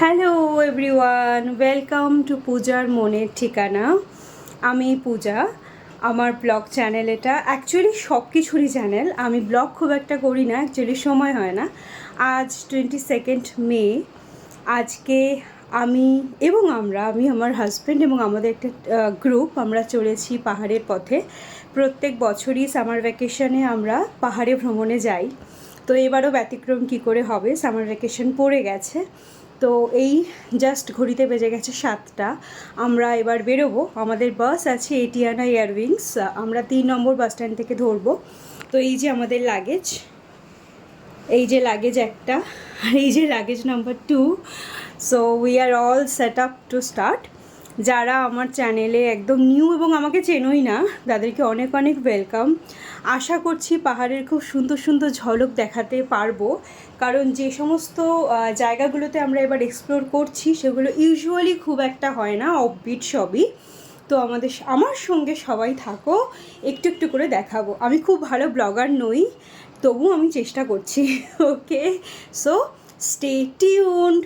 Hello everyone, welcome to পূজার মনের ঠিকানা। আমি পূজা। আমার ব্লগ চ্যানেল এটা অ্যাকচুয়ালি সব কিছুরই চ্যানেল। আমি ব্লগ খুব একটা করি না, অ্যাকচুয়ালি সময় হয় না। আজ 22 মে। আজকে আমি আমার হাজব্যান্ড এবং আমাদের একটা গ্রুপ আমরা চলেছি পাহাড়ের পথে। প্রত্যেক বছরই সামার ভ্যাকেশনে আমরা পাহাড়ে ভ্রমণে যাই। তো এবারও ব্যতিক্রম কী করে হবে, সামার ভ্যাকেশন পড়ে গেছে। তো এই জাস্ট ঘড়িতে বেজে গেছে 7টা। আমরা এবার বেরোবো। আমাদের বাস আছে এটিয়ানা এয়ারউইংস। আমরা 3 নম্বর বাস স্ট্যান্ড থেকে ধরবো। তো এই যে আমাদের লাগেজ, এই যে লাগেজ একটা, আর এই যে luggage number 2। So we are all set up to start. যারা আমার চ্যানেলে একদম নিউ এবং আমাকে চেনোই না, তাদেরকে অনেক অনেক ওয়েলকাম। আশা করছি পাহাড়ের খুব সুন্দর সুন্দর ঝলক দেখাতে পারবো, কারণ যে সমস্ত জায়গাগুলোতে আমরা এবার এক্সপ্লোর করছি সেগুলো ইউজুয়ালি খুব একটা হয় না, অফবিট সবই। তো আমার সঙ্গে সবাই থাকো, একটু একটু করে দেখাবো। আমি খুব ভালো ব্লগার নই, তবু আমি চেষ্টা করছি। ওকে, সো স্টে টিউনড।